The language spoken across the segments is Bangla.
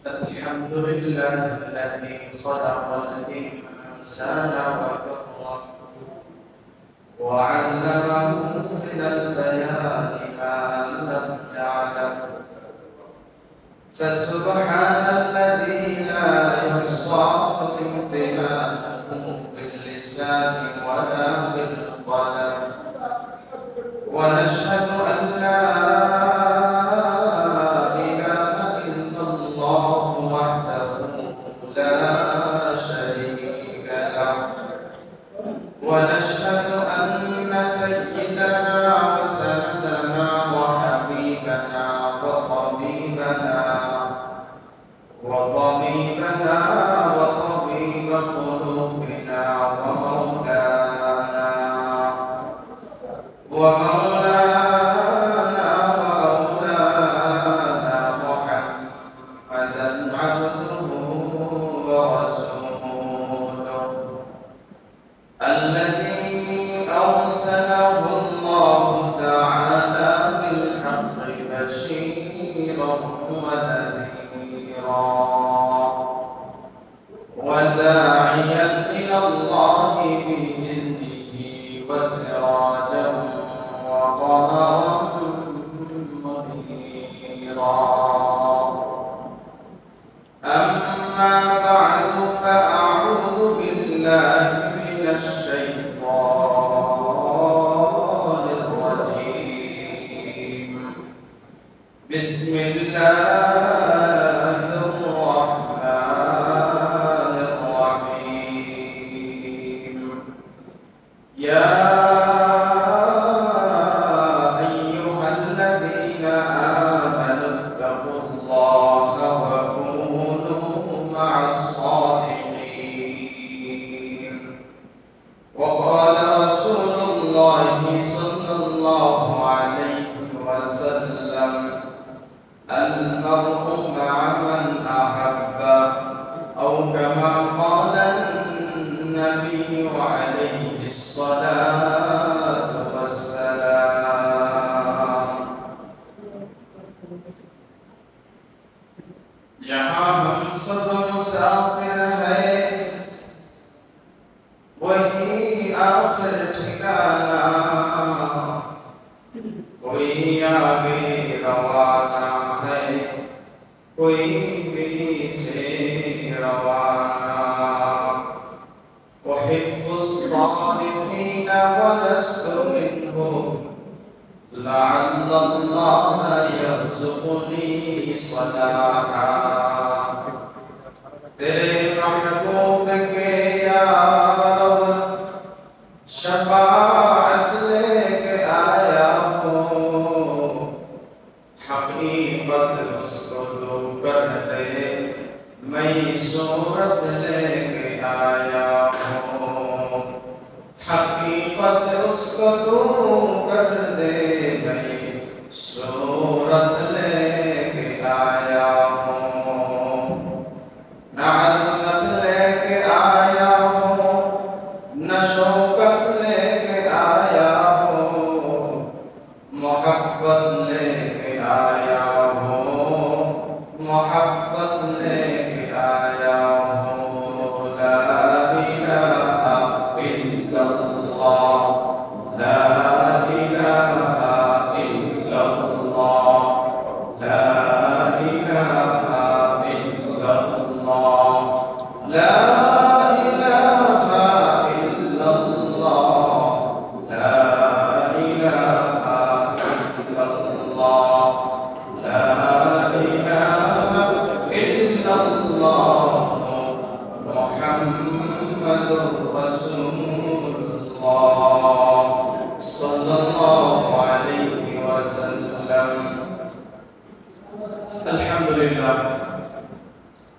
الحمد لله الذي خلق الإنسان وكرمه وعلمه من البيان ما لم يعلم فسبحان الذي لا يحصى امتنانه باللسان ولا بالقلم ونشهد أن لا إله إلا الله وحده لا شريك له ونشهد أن سيدنا وسندنا وحبيبنا وطبيبنا وطبيب قلوبنا ومولانا وأولانا محمدا عبده ورسوله الذي أرسله الله تعالى بالحق بشيرا ونذيرا وداعيا إلى الله بإذنه وسراجا وقمرا منيرا أما بعد فأعوذ بالله من الشيطان الرجيم بسم الله الرحمن الرحيم يا أيها الذين آمنوا اتقوا الله وكونوا مع الصادقين وقال رسول الله صلى الله عليه وسلم المرء مع من أحب أو كما قال النبي عليه الصلاة والسلام यहाँ हम सब मुसाफिर हैं वही आखिर ठिकाना कोई आगे रवाना है कोई पीछे रवाना أحب الصادقين ولست منهم لعل الله يرزقني صلاحا तेरे महबूब के यार शफाअत लेके आया हूँ हकीकत उसको तू कर दे मैं सूरत लेके आया हूँ हकीकत उसको तू कर दे मैं सूरत लेके आया हूँ न अज़मत लेके आया हूँ न शौकत लेके आया हूँ मोहब्बत लेके आया हूँ मोहब्बत लेके आया हूँ ला इलाहा इल्लल्लाह ला इलाहा इल्लल्लाह ला इलाहा इल्लल्लाह ला इलाहा इल्लल्लाह ला इलाहा इल्लल्लाह ला इलाहा इल्लल्लाह मुहम्मदुर रसूलुल्लाह सल्लल्लाहु अलैहि वसल्लम अल्हम्दुलिल्लाह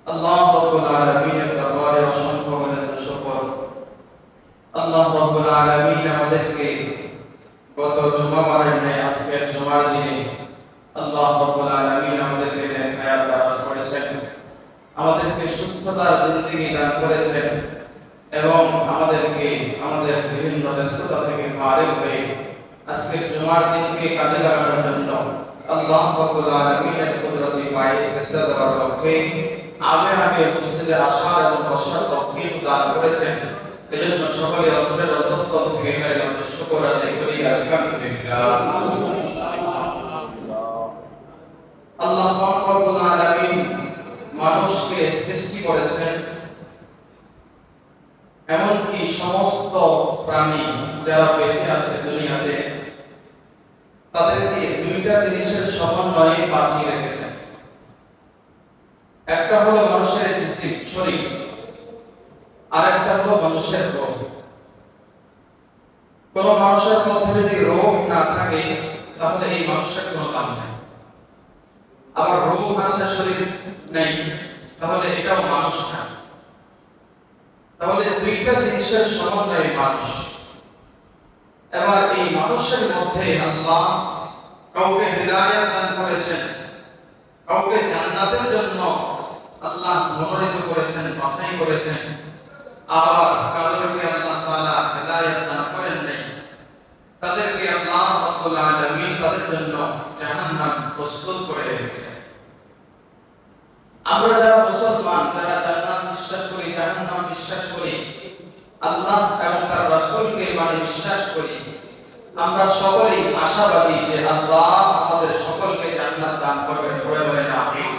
আল্লাহ রাব্বুল আলামিনের দরবারে অসংখ্য গণিত শুকর আল্লাহ রাব্বুল আলামিন আমাদেরকে গত জুমাবারের ন্যায় আজকের জুমার দিনে আল্লাহ রাব্বুল আলামিন আমাদেরকে নেক হায়াত দান করেছেন আমাদেরকে সুস্থতার জিন্দেগি দান করেছেন এবং আমাদেরকে আমাদের বিভিন্ন ব্যস্ততা থেকে ফারিগ হয়ে আজকের জুমার দিনকে কাজে লাগানোর জন্য আল্লাহ রাব্বুল আলামিনের কুদরতি পায়ে সিজদা দেওয়ার লক্ষ্যে আগে মসজিদে আসার এবং বসার তৌফিক দান করেছেন। এজন্য সকলে অন্তরের অন্তঃস্থল থেকে আল্লাহর শুকর আদায় করি আলহামদুলিল্লাহ। আল্লাহ রাব্বুল আলামিন মানুষকে সৃষ্টি করেছেন, এমনকি সমস্ত প্রাণী যারা বেঁচে আছে দুনিয়াতে তাদেরকে দুইটা জিনিসের সমন্বয়ে বাঁচিয়ে রেখেছেন। একটা হলো মানুষের জিসিম শরীর, আর একটা হলো মানুষের রূহ। কোন মানুষের মধ্যে যদি রূহ না থাকে তাহলে এই মানুষের কোনো দাম নেই। আবার রূহ আছে শরীর নেই তাহলে এটাও মানুষ না। তাহলে দুইটা জিনিসের সমন্বয়ে মানুষ। এবার এই মানুষের মধ্যে আল্লাহ কাউকে হিদায়াত দান করেছেন, কাউকে জান্নাতের জন্য আল্লাহ মনোনীত করেছেন, বাছাই করেছেন। আবার কাউকে আল্লাহ তাআলা হিদায়াত দান করেন নাই, তাদেরকে আল্লাহ রাব্বুল আলামিন তাদের জন্য জাহান্নাম প্রস্তুত করে রেখেছেন। আমরা যারা মুসলমান, যারা জান্নাত বিশ্বাস করি, জাহান্নাম বিশ্বাস করি, আল্লাহ এবং তার রাসূলকে বিশ্বাস করি, আমরা সকলেই আশাবাদী যে আল্লাহ আমাদের সকলকে জান্নাত দান করবেন। সবাই বলেন আমিন।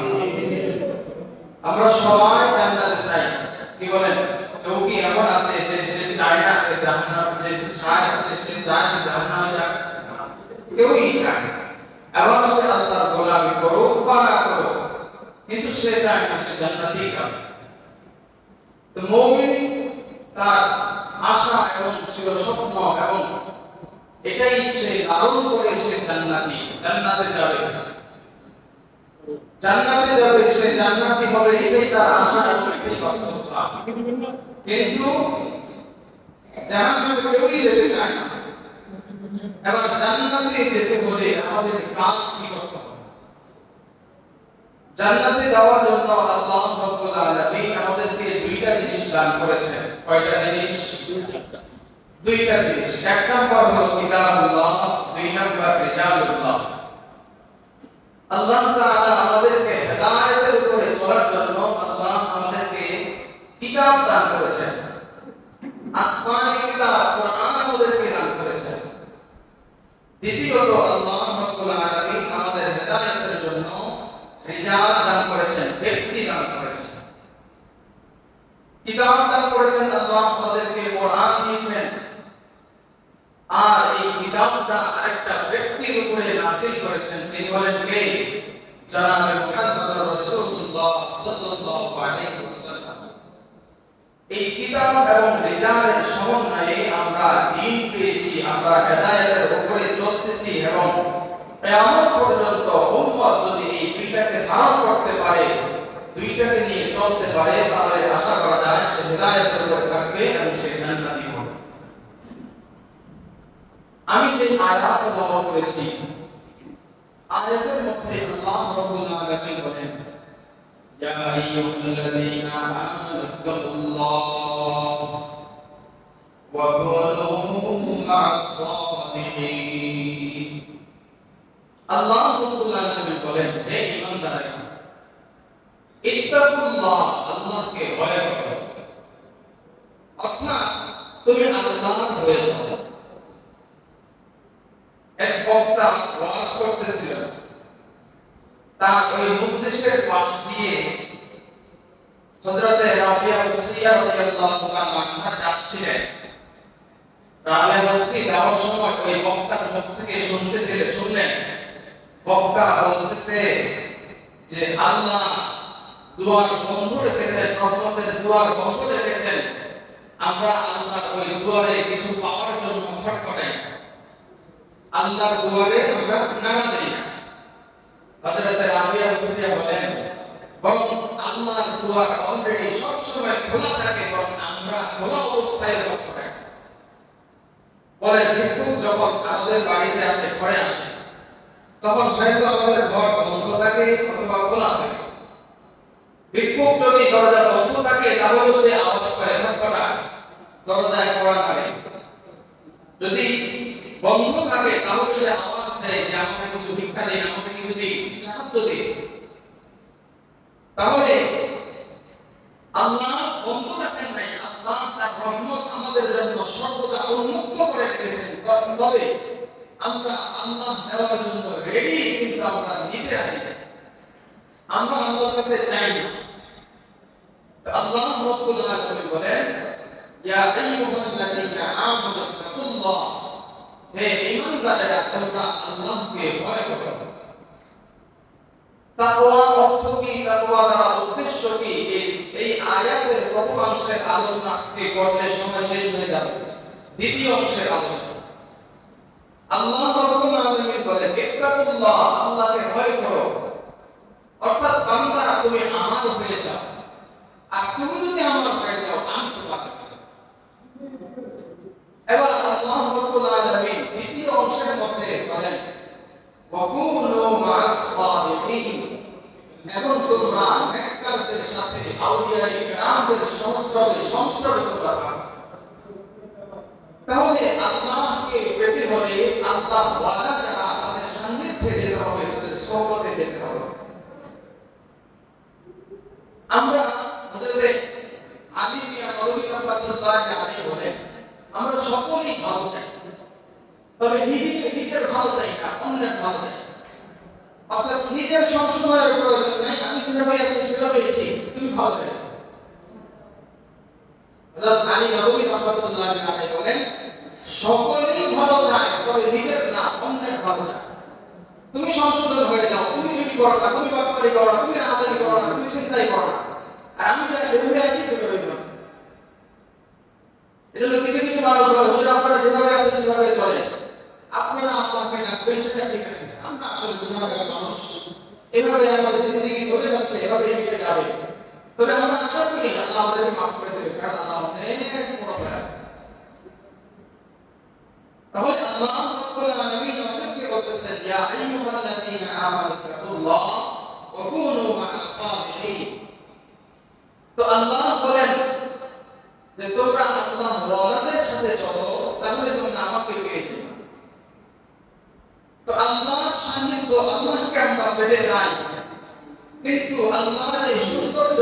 আমরা সবাই জান্নাতে চাই, কি বলেন? কেউ কি এমন আছে যে সে চায় না সে জাহান্নাম, যে চায় সে জাহান্নামে যাক? কেউই চায় না। এবার সে আল্লাহর গোলামি করুক বা না করুক, কিন্তু সে চায় না সে জান্নাতেই যাবে। তো মুমিন তার আশা এবং ছিল স্বপ্ন এবং এটাই সে লালন করে সে জান্নাতে যাবে, সে জান্নাতি হবে, এটাই তার আশা এবং এটাই বাস্তবতা। কিন্তু জাহান্নামে কেউই যেতে চায় না। এবার জান্নাতে যেতে হলে আমাদের কাজ কি করতে হবে? জান্নাতে যাওয়ার জন্য আল্লাহ রাব্বুল আলামিন আমাদেরকে দুইটা জিনিস দান করেছেন। কয়টা জিনিস? দুইটা জিনিস। এক নাম্বার হলো কিতাবুল্লাহ, দুই নাম্বার রিজালুল্লাহ। আল্লাহ তাআলা আমাদেরকে হেদায়েতের উপরে চলার জন্য আল্লাহ আমাদেরকে কিতাব দান করেছেন। আসমানি কিতাব কোরআন আমাদেরকে দান করেছেন। দ্বিতীয়ত আল্লাহ রাব্বুল আলামিন আমাদের হেদায়েতের জন্য রিজাল দান করেছেন, ব্যক্তি দান করেছেন। কিতাব দান করেছেন, আল্লাহ আমাদেরকে কোরআন দিয়েছেন, আর এই কিতাবটা আরেকটা ব্যক্তির উপরে নাযিল করেছেন। তিনি হলেন কে? জনাবে মুহাম্মদুর রাসূলুল্লাহ সাল্লাল্লাহু আলাইহি ওয়াসাল্লাম। এই কিতাব এবং রিজালের সমন্বয়ে আমরা দ্বীন পেয়েছি, আমরা হেদায়েতের উপরে চলতেছি এবং কিয়ামত পর্যন্ত উম্মত যদি এই দুইটাকে ধারণ করতে পারে, দুইটাকে নিয়ে চলতে পারে, তাহলে আশা করা যায় সে হেদায়েতের উপরে থাকবে এবং সে জান্নাতি হবে। আমি যে আয়াত ব্যবহার করেছি, আয়াতের মধ্যে আল্লাহ রাব্বুল আলামিন বলেন, ইয়া আইয়ুহাল্লাযীনা আমানু তাকুল্লাহ ওয়া কুনু মা'আস সাদিকিন। আল্লাহ রাব্বুল আলামিন বলেন, হে ঈমানদারেরা, ইত্তাকুল্লাহ, আল্লাহকে ভয় করো। অর্থাৎ তুমি আল্লাহর হয়ে যাও। এক বক্তা ওয়াজ করতেছিলেন, তার ওই মজলিসের পাশ দিয়ে হযরতে রাবিয়া মুসলিয়া রাদিয়াল্লাহু তাআলা আনহা যাচ্ছিলেন। রাবিয়া মুসলি যাওয়ার সময় ওই বক্তার মুখ থেকে শুনলেন বক্তা বলতেছে যে আল্লাহ দুয়ার বন্ধ রেখেছেন, রহমতের দুয়ার বন্ধ রেখেছেন, আমরা আল্লাহর ওই দুয়ারে কিছু পাওয়ার জন্য খটখটাই, আল্লাহর দুয়ারে আমরা নাড়া দেই না। হযরত রাবিয়া মুসলিয়া বলেন, বরং আল্লাহর দুয়ার অলরেডি সব সময় খোলা থাকে, বরং আমরা খোলা অবস্থায় খটখটাই। বলেন, ভিক্ষুক যখন আমাদের বাড়িতে আসে, ঘরে আসে, তখন হয়তো আমাদের ঘর বন্ধ থাকে অথবা খোলা থাকে। ভিক্ষুক যদি দরজা বন্ধ থাকে তাহলে সে আওয়াজ করে, খটখটায়, দরজায় কড়া নাড়ে। যদি বন্ধ থাকে তাহলে সে আওয়াজ দেয় যে আমাকে কিছু ভিক্ষা দিন, আমাকে কিছু দিন, সাহায্য দিন। তাহলে আল্লাহ বন্ধ রাখেন নাই, আল্লাহ তার রহমত আমাদের জন্য সর্বদা উন্মুক্ত করে রেখেছেন। তবে আমরা আল্লাহ দেওয়ার জন্য রেডি, কিন্তু আমরা নিতে রাজি না, আমরা আল্লাহর কাছে চাই না। তো আল্লাহ রাব্বুল আলামিন বলেন, ইয়া আইয়ুহাল্লাযীনা আমানু তাকুল্লাহ, হে ঈমানদারেরা তোমরা আল্লাহকে ভয় করো। তাকওয়া অর্থ কি, তাকওয়া দ্বারা উদ্দেশ্য কি, এই আয়াতের প্রথম অংশের আলোচনা আজকে করলে সময় শেষ হয়ে যাবে। দ্বিতীয় অংশের আলোচনা আল্লাহ রাব্বুল আলামিন বলেন, ইত্তাকুল্লাহ, আল্লাহকে ভয় করো। অর্থাৎ বান্দা তুমি আমার হয়ে যাও, আর তুমি যদি আমার হয়ে যাও আমি তোমাকে। এবার আল্লাহ রাব্বুল আলামিন দ্বিতীয় অংশের মধ্যে বলেন, ওয়াকুনু মা'আস সাদিকিন, এবং তোমরা নেককারদের সাথে, আউলিয়া ইকরামদের সংস্রবে তোমরা থাকো। তাহলে আল্লাহকে পেতে হলে আল্লাহ ওয়ালা যারা, তাদের সান্নিধ্যে যেতে হবে, তাদের সোহবতে যেতে হবে। আমরা হযরত আলী মিয়া নবী রাহমাতুল্লাহি আলাইহি বলেন, আমরা সকলেই ভালো চাই, তবে নিজের ভালো চাই না, অন্যের ভালো চাই। অর্থাৎ নিজের সংশোধনের প্রয়োজন নাই, আমি যেভাবে আছি সেভাবেই ঠিক, তুমি ভালো চাই। হযরত আলী নবী রাহমাতুল্লাহি আলাইহি বলেন, সকলেই ভালো চায়, তবে নিজের না, অন্যের ভালো চায়। তুমি সংশোধন হয়ে যাও, তুমি চুরি করো না, তুমি বাটপারি করো না, তুমি রাজারি করো না, তুমি চিন্তাই করো না, আর আমি যেভাবে আছি সেভাবেই না। এজন্য কিছু কিছু মানুষ বলে, হুজুর আপনারা যেভাবে আছেন সেভাবে চলে, আপনারা আল্লাহকে ডাকবেন সেটা ঠিক আছে, আমরা আসলে গুনাহগার মানুষ, এভাবে আমাদের জিন্দেগি চলে যাচ্ছে, এভাবে মিটে যাবে। তবে আমরা আশা করি আল্লাহ আমাদেরকে মাফ করে দেবে, কারণ আল্লাহ অনেক বড় দয়ালু। তাহলে আল্লাহ রাব্বুল আলামিন আমাদেরকে বলতেছেন, ইয়া আইয়ুহাল্লাযীনা আমানু তাকুল্লাহ ওয়া কুনু মা'আস সাদিকিন। তো আল্লাহ বলেন যে তোমরা আল্লাহ ওয়ালাদের সাথে চলো, তাহলে তোমরা আমাকে পেয়ে যাবে। তো আল্লাহর সান্নিধ্য, আল্লাহকে আমরা পেতে চাই, কিন্তু আল্লাহর যে সৌন্দর্য,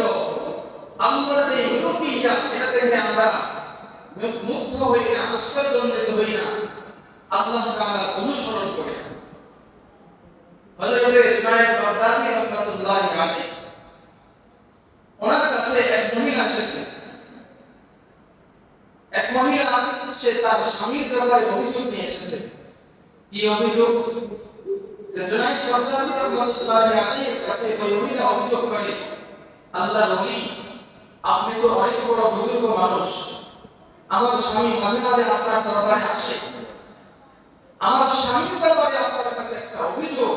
আল্লাহর যে রূপিয়া, এটা দেখে আমরা মুগ্ধ হই না, আশ্চর্যান্বিত হই না, আল্লাহ তাআলা অনুসরণ করে। হযরত জুনায়েদ বাগদাদী রাহমাতুল্লাহি আলাইহি, ওনার কাছে এক মহিলা এসেছে। এক মহিলা, সে তার স্বামীর ব্যাপারে অভিযোগ নিয়ে এসেছে। কি অভিযোগ? যে জুনায়েদ বাগদাদী রাহমাতুল্লাহি আলাইহির কাছে ওই মহিলা অভিযোগ করে, আল্লাহর ওলি, আপনি তো অনেক বড় বুজুর্গ মানুষ, আমার স্বামী মাঝে মাঝে আপনার দরবারে আসে, আমার স্বামীর ব্যাপারে আপনার কাছে একটা অভিযোগ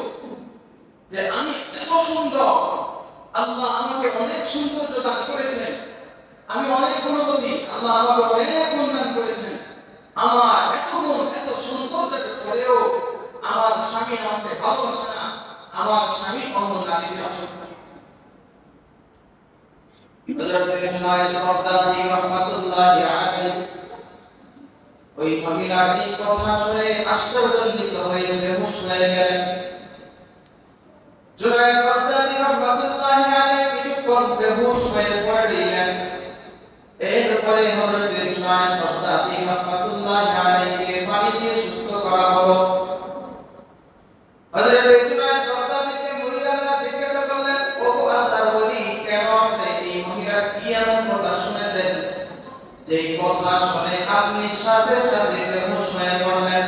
যে আমি এত সুন্দর, আল্লাহ আমাকে অনেক সৌন্দর্য দান করেছেন, আমি অনেক গুণবতী, আল্লাহ আমাকে অনেক গুণ দান করেছেন, আমার এত গুণ, এত সৌন্দর্যের পরেও আমার স্বামী আমাকে ভালোবাসে না, আমার স্বামী অন্য নারীতে আসক্ত। হযরত জুনায়েদ বাগদাদী রাহমাতুল্লাহি আলাইহি ওই মহিলার এই কথা শুনে আশ্চর্যান্বিত হয়ে বেহুশ হয়ে গেলেন। জুনায়েদ বাগদাদী রাহমাতুল্লাহি আলাইহি কিছুক্ষণ বেহুশ হয়ে পড়ে রইলেন। এরপরে হযরত জুনায়েদ বাগদাদী রাহমাতুল্লাহি আলাইহিকে পানি দিয়ে সুস্থ করা হলো। হযরত জুনায়েদ বাগদাদীকে মহিলারা জিজ্ঞাসা করলেন, ও আল্লাহর ওলি, কেন আপনি এই মহিলার কি এমন কথা শুনেছেন যে কথা শুনে আপনি সাথে সাথে বেহুশ হয়ে পড়লেন?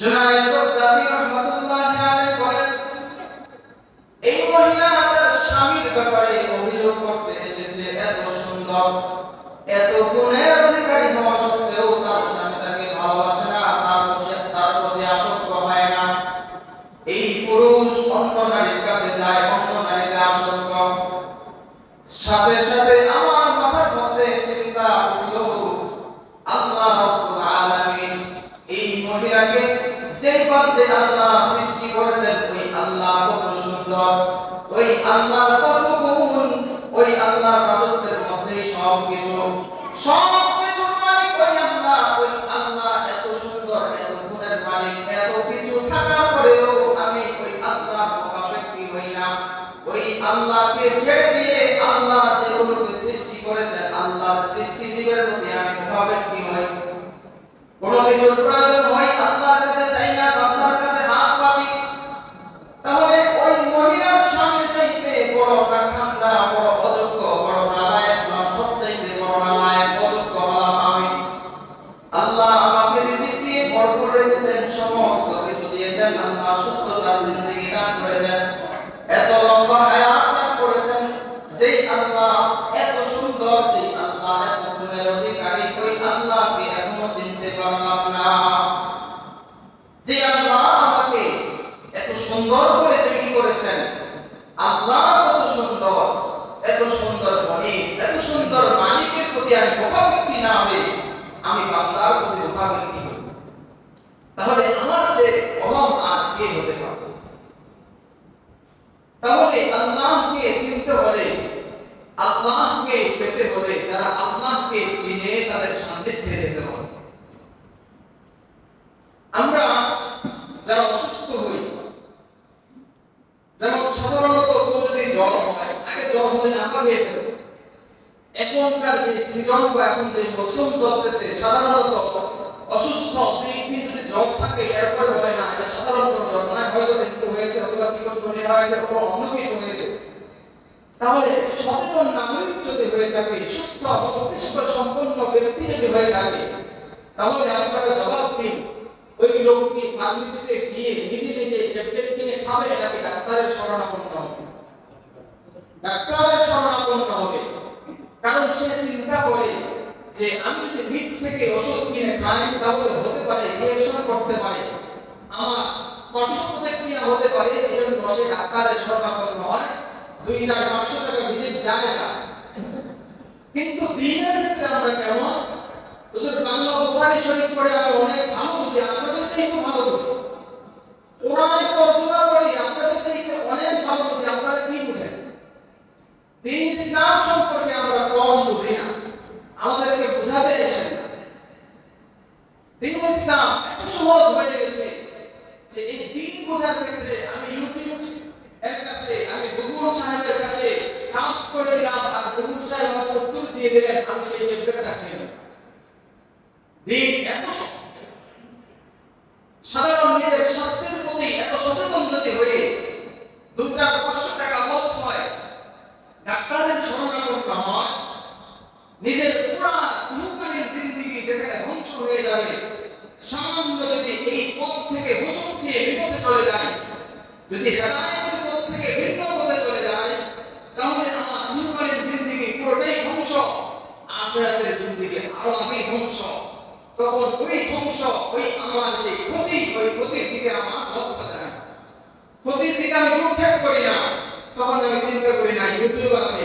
জুনায়েদ বাগদাদী রাহমাতুল্লাহি আলাইহি বলেন, এই মহিলা তার স্বামীর ব্যাপারে অভিযোগ করতে এসেছে, এত সুন্দর, এত গুণের অধিকারী হওয়া সত্ত্বেও তার স্বামী তাকে ভালোবাসে না, তার প্রতি আসক্ত হয় না। এই পুরুষ অন্য নারীর কাছে যায়, অন্য নারীতে আসক্ত। সাথে সাথে আমার মাথার মধ্যে চিন্তা উঠলো, আল্লাহ রাব্বুল আলামিন এই মহিলাকে যে বান্দে আল্লাহ সৃষ্টি করেছেন, ওই আল্লাহ কত সুন্দর, ওই আল্লাহর কত গুণ, ওই আল্লাহর রাজত্বের মধ্যে সবকিছু মালিক ওই আল্লাহ এত সুন্দর, এত গুণের মালিক, আল্লাহকে ছেড়ে দিয়ে আল্লাহ যেগুলোকে সৃষ্টি করেছেন আল্লাহর সৃষ্টি জীবের প্রতি আমি মুখাপেক্ষী হই, কোনো কিছুর প্রয়োজন হয় আল্লাহর কাছে চাই না, আল্লাহর কাছে হাত পাতি, তাহলে ওই মহিলার স্বামীর চাইতে বড় কাঠান্দা, বড় অযোগ্য, বড় নালায়েক, সবচাইতে বড় নালায়েক অযোগ্য হলাম আমি। আল্লাহ আমাকে রিজিক দিয়ে ভরপুর রেখেছেন, সমস্ত কিছু দিয়েছেন, আল্লাহ সুস্থতার জিন্দেগি দান করেছেন, এত লম্বা হায়াত দান করেছেন। যেই আল্লাহ এত সুন্দর, যেই আল্লাহ এত গুণের অধিকারী, ওই আল্লাহকে এখনো চিনতে পারলাম না। যে আল্লাহ আমাকে এত সুন্দর করে তৈরি করেছেন, আল্লাহ কত সুন্দর, এত সুন্দর মালিক, এত সুন্দর মালিকের প্রতি আমি মুখাপেক্ষী না হয়ে আমি বান্দার প্রতি মুখাপেক্ষী হই, তাহলে আমার যে অহম আর কে হতে পারে? তাহলে আল্লাহকে চিনতে হলে, আল্লাহকে পেতে হলে, যারা আল্লাহকে চিনে তাদের সান্নিধ্যে যেতে হবে। আমরা যারা অসুস্থ হই, যেমন সাধারণত কেউ যদি জ্বর হয়, আগে জ্বর হলে নাকা বের হতো, এখনকার যে সিজন বা এখন যে মৌসুম চলতেছে, সাধারণত অসুস্থ দুই দিন যদি জ্বর থাকে এরপরে বলে না এটা সাধারণ কোনো জ্বর নয়, হয়তো একটু হয়েছে, অথবা চিকনগুনিয়া হয়েছে, অথবা অন্য কিছু হয়েছে। তাহলে সচেতন নাগরিক যদি হয়ে থাকে, সুস্থ মস্তিষ্ক সম্পন্ন ব্যক্তি যদি হয়ে থাকে, তাহলে আপনারা জবাব দিন, ওই লোক কি ফার্মেসিতে গিয়ে নিজে নিজে ট্যাবলেট কিনে খাবে নাকি ডাক্তারের শরণাপন্ন হবে? ডাক্তারের শরণাপন্ন হবে, কারণ সে চিন্তা করে যে আমি যদি বীজ থেকে ওষুধ কিনে খাই তাহলে হতে পারে রিঅ্যাকশন করতে পারে, আমার পার্শ্ব প্রতিক্রিয়া হতে পারে, এই জন্য সে ডাক্তারের শরণাপন্ন হয়, 2-4-500 টাকা ভিজিট যায় না। কিন্তু দিনের ক্ষেত্রে আমরা কেমন? হুজুর বাংলা বুখারী শরীফ পড়ে আমি অনেক ভালো বুঝি, আপনাদের চাইতে ভালো বুঝি, কোরআনের তরজমা পড়ি আপনাদের চাইতে অনেক ভালো বুঝি, আপনারা কি বুঝেন? দিন ইসলাম সম্পর্কে আমরা কম বুঝি না, আমাদেরকে বুঝাতে এসেন। দিন ইসলাম এত সহজ হয়ে গেছে যে এই দিন বোঝার ক্ষেত্রে আমি ইউটিউব এর কাছে, আমি গুগল সাহেবের কাছে সার্চ করে দিলাম, আর গুগল সাহেব আমাকে উত্তর দিয়ে দিলেন, আমি সেই লেখটা খেয়ে নেব। দিন এত সাধারণ নিজের স্বাস্থ্যের প্রতি এত সচেতন যদি হয়ে 2-4-500 টাকা লস হয়, ডাক্তারের শরণাপন্ন হয়, নিজের পুরা ইহকালীন জিন্দেগি যেখানে ধ্বংস হয়ে যাবে, সামান্য যদি এই পথ থেকে হোঁচট খেয়ে বিপদে চলে যায়, যদি হেদায়েতের পথ থেকে ভিন্ন পথে চলে যায়, তাহলে আমার ইহকালীন জিন্দেগি পুরোটাই ধ্বংস, আখিরাতের জিন্দেগি আরো আগে ধ্বংস। তখন ওই ধ্বংস, ওই আমার যে ক্ষতি, ওই ক্ষতির দিকে আমার লক্ষ্য যায়, ক্ষতির দিকে আমি দুঃখেপ করি না। তখন আমি চিন্তা করি না ইউটিউব আছে,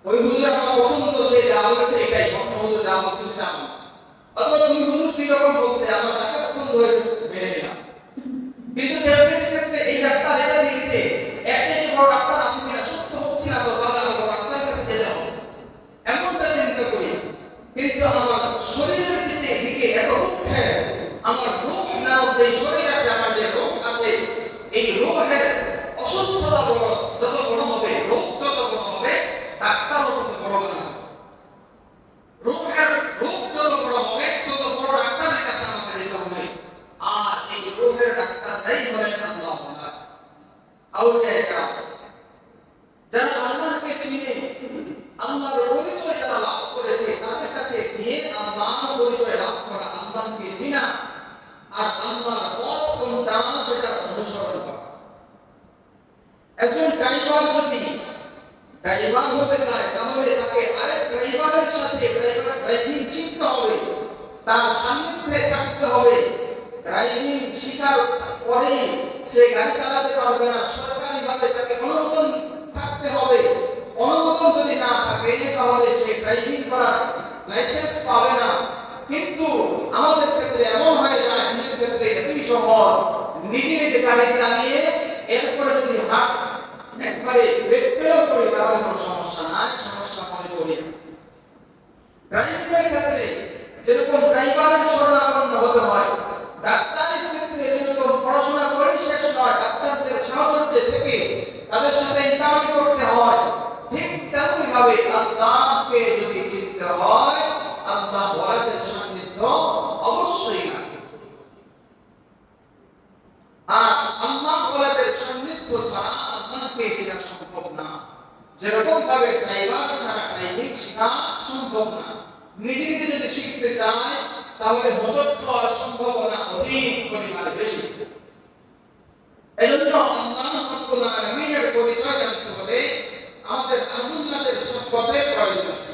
ওই হুজুর আমার পছন্দ, সে যা বলেছে এটাই, অন্য হুজুর যা বলছে সেটা আমার, অথবা দুই হুজুর দুই রকম বলছে, আমার যাকে পছন্দ হয়েছে মেনে নিলাম। কিন্তু ট্যাবলেটের ক্ষেত্রে এই ডাক্তার এটা দিয়েছে, এর চাইতে বড় ডাক্তার আছে কিনা, সুস্থ হচ্ছি না তো তাহলে আমার বড় ডাক্তারের কাছে যেতে হবে, এমনটা চিন্তা করি। কিন্তু আমার শরীরের দিকে এত রুখে, আমার রূহ নামক যে শরীর আছে, আমার যে রোগ আছে, এই রোগের অসুস্থতা বড়, যত বড় হবে রোগ, যত বড় হবে ডাক্তারও তত বড় হবে না। রোগের রোগ যত বড় হবে তত বড় ডাক্তারের কাছে আমাকে যেতে হবে, আর এই রোগের ডাক্তারটাই হলেন আল্লাহ। যারা আল্লাহকে চিনে, আল্লাহর পরিচয় যারা লাভ করেছে, তাদের কাছে গিয়ে আল্লাহর পরিচয় লাভ করা, আল্লাহকে চিনা, আর আল্লাহর পথ কোনটা সেটা অনুসরণ করা। একজন ড্রাইভার যদি ড্রাইভার হতে চায়, তাহলে তাকে আরেক ড্রাইভারের সাথে ড্রাইভিং শিখতে হবে, তার সান্নিধ্যে থাকতে হবে। ড্রাইভিং শেখার পরে সে গাড়ি চালাতে পারবে না, সরকারিভাবে তাকে অনুমোদন থাকতে হবে। অনুমোদন যদি না থাকে তাহলে সে ড্রাইভিং করার লাইসেন্স পাবে না। কিন্তু আমাদের ক্ষেত্রে এমন হয়ে যায়, নিজের ক্ষেত্রে এতই সহজ, নিজে নিজে গাড়ি চালিয়ে এরপরে যদি হাত একবারে ব্রেক ফেল করি তাহলে কোনো সমস্যা নাই, সমস্যা মনে করি। ড্রাইভিং এর ক্ষেত্রে যেরকম ড্রাইভারের শরণাপন্ন হতে হয়, ডাক্তারের ক্ষেত্রে যেরকম পড়াশোনা করে শেষ নয়, ডাক্তারদের সাহায্যে থেকে তাদের সাথে ইন্টারভিউ করতে হয়। আল্লাহকে যদি চিনতে হয়, আল্লাহ ওয়ালাদের সান্নিধ্য অবশ্যই লাগবে। আর আল্লাহ ওয়ালাদের সান্নিধ্য ছাড়া আল্লাহকে চেনা সম্ভব না। যেরকম ভাবে ড্রাইভার ছাড়া ড্রাইভিং শেখা সম্ভব না। নিজে নিজে যদি শিখতে চায় তাহলে হোঁচট খাওয়ার সম্ভাবনা অধিক পরিমাণে বেশি। এজন্য আল্লাহ রাব্বুল আলামিনের পরিচয় জানতে হলে আমাদের আহলুল্লাহদের সুহবতের প্রয়োজন আছে।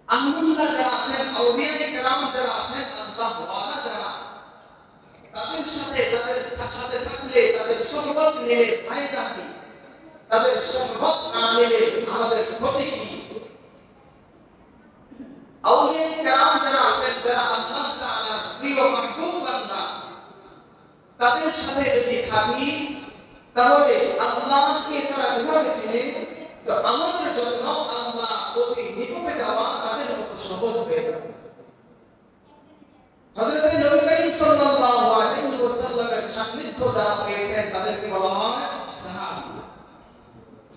আহলুল্লাহ যারা আছেন, আউলিয়ায়ে কেরাম যারা আছেন, আল্লাহ ওয়ালা যারা, তাদের সাথে থাকলে তাদের সুহবত নিলে ফায়দা কি, তাদের সুহবত না নিলে আমাদের ক্ষতি কি? আউলিয়ায়ে কেরাম যারা আছেন, যারা আল্লাহ তাআলার প্রিয় মাহবুব বান্দা, তাদের সাথে যদি থাকি তাহলে আল্লাহকে তারা কিভাবে চিনে, তো আমাদের জন্য আল্লাহ অতি নিকটে যাওয়া তাদের মতো সহজ হয়ে যাবে। হযরত নবী করিম সাল্লাল্লাহু আলাইহি ওয়াসাল্লামের সান্নিধ্য যারা পেয়েছেন তাদেরকে বলা হয় সাহাবী।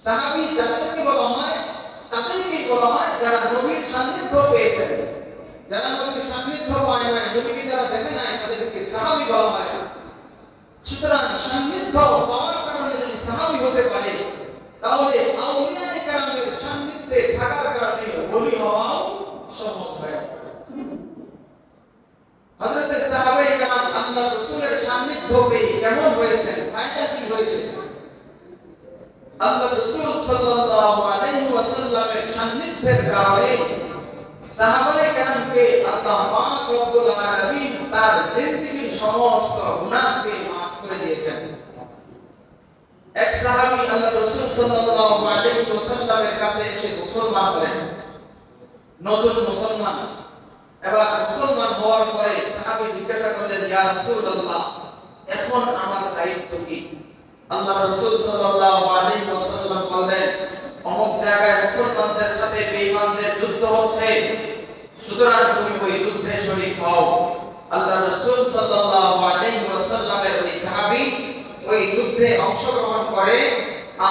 সাহাবী যাদেরকে বলা হয় তাদেরকেই বলা হয় যারা নবীর সান্নিধ্য পেয়েছেন। যারা নবীর সান্নিধ্য পায় নাই, নবীকে যারা দেখে নাই, তাদেরকে সাহাবী বলা হয় না। সুতরাং সান্নিধ্য পাওয়ার কারণে যদি সাহাবী হতে পারে, তাহলে আউলিয়ায়ে কেরামের সান্নিধ্যে থাকার কারণে ওলি হওয়াও সহজ হয়ে যাবে। হযরত সাহাবায়ে কেরাম আল্লাহ রাসূলের সান্নিধ্য পেয়ে কেমন হয়েছেন, ফায়দা কি হয়েছে? আল্লাহ রাসূল সাল্লাল্লাহু আলাইহি ওয়াসাল্লামের সান্নিধ্যের কারণে সাহাবায়ে কেরামকে আল্লাহ পাক রব্বুল আলামিন তার জিন্দেগীর সমস্ত গুনাহকে মাফ করে দিয়েছেন। এক সাহাবী আল্লাহ রাসূল সাল্লাল্লাহু আলাইহি ওয়াসাল্লামের কাছে এসে মুসলমান হলেন, নতুন মুসলমান। এবার মুসলমান হওয়ার পরে সাহাবী জিজ্ঞাসা করলেন, ইয়া রাসূলুল্লাহ, এখন আমার দায়িত্ব কি? আল্লাহ রাসূল সাল্লাল্লাহু আলাইহি ওয়াসাল্লাম বললেন, অমুক জায়গায় মুসলমানদের সাথে বেঈমানদের যুদ্ধ হচ্ছে, সুতরাং তুমি ওই যুদ্ধে শরীক হও। আল্লাহ রাসূল সাল্লাল্লাহু আলাইহি ওয়াসাল্লামের ওই সাহাবী ওই যুদ্ধে অংশগ্রহণ করে,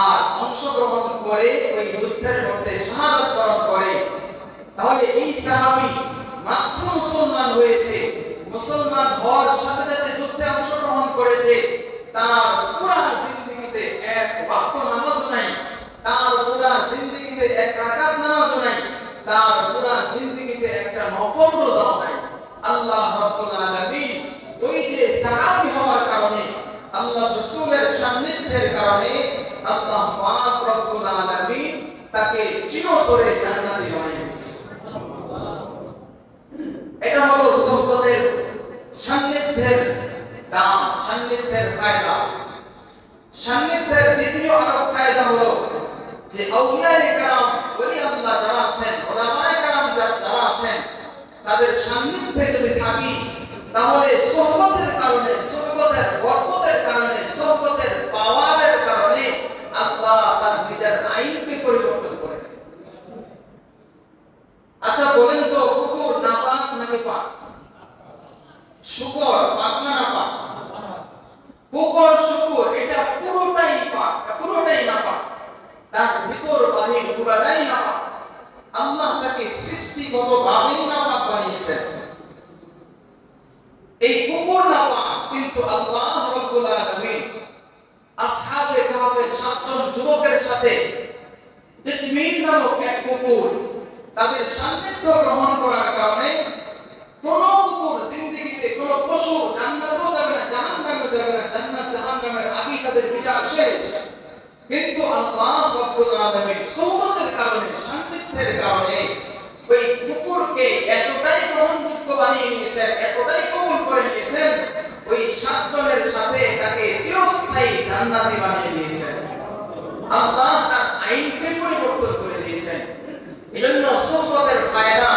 আর অংশগ্রহণ করে ওই যুদ্ধের মধ্যে শাহাদাত বরণ করে। তাহলে এই সাহাবী মাত্র মুসলমান হয়েছে, মুসলমান হওয়ার সাথে সাথে যুদ্ধে অংশগ্রহণ করেছে, তার পুরা জিন্দেগিতে এক ওয়াক্ত নামাজ নাই, তার পুরা জিন্দেগিতে এক রাকাত নামাজ নাই, তার পুরা জিন্দেগিতে একটা নফল রোজাও নাই। আল্লাহ রাব্বুল আলামিন ওই যে সাহাবী হওয়ার কারণে, আল্লাহ রাসূলের সান্নিধ্যের কারণে আল্লাহ পাক রব্বুল আলামিন তাকে চিরতরে জান্নাতি বানিয়ে দিয়েছেন। এটা হলো সুহবতের, সান্নিধ্যের দাম, সান্নিধ্যের ফায়দা। সান্নিধ্যের দ্বিতীয় আরো ফায়দা হলো যে আউলিয়ায়ে কেরাম, ওলি আল্লাহ যারা আছেন, উলামায়ে কেরাম যারা আছেন, তাদের সান্নিধ্যে যদি থাকি তাহলে সুহবতের কারণে, সুহবতের বরকতের কারণে, সুহবতের পাওয়ারের কারণে আল্লাহ তার নিজের আইনকে পরিবর্তন করে দেন। আচ্ছা বলেন তো, কুকুর নাপাক নাকি পাক? শুকর পাক না নাপাক? কুকুর শুকর এটা পুরোটাই পাক, পুরোটাই নাপাক, তার ভিতর বাহির পুরোটাই নাপাক। আল্লাহ তাকে সৃষ্টিগতভাবেই নাপাক বানিয়েছেন। এই কুকুর নাপাক, কিন্তু আল্লাহ রাব্বুল আলামিন আসহাবে কাহফের 7 জন যুবকের সাথে তিতমির নামক এক কুকুর, তাদের সান্নিধ্য গ্রহণ করার কারণে কোন কুকুর জিন্দেগিতে, কোন পশু জান্নাতেও যাবে না, জাহান্নামেও যাবে না, জান্নাত জাহান্নামের আগে তাদের বিচার শেষ। কিন্তু আল্লাহ রাব্বুল আলামিন সুহবতের কারণে, সান্নিধ্যের কারণে ওই কুকুরকে এতটাই গ্রহণযোগ্য বানিয়ে নিয়েছেন, এতটাই কবুল করে নিয়েছেন, ওই 7 জনের সাথে তাকে চিরস্থায়ী জান্নাতি বানিয়ে দিয়েছেন। আল্লাহ তার আইনকে পরিবর্তন করে দিয়েছেন। এজন্য সুহবতের ফায়দা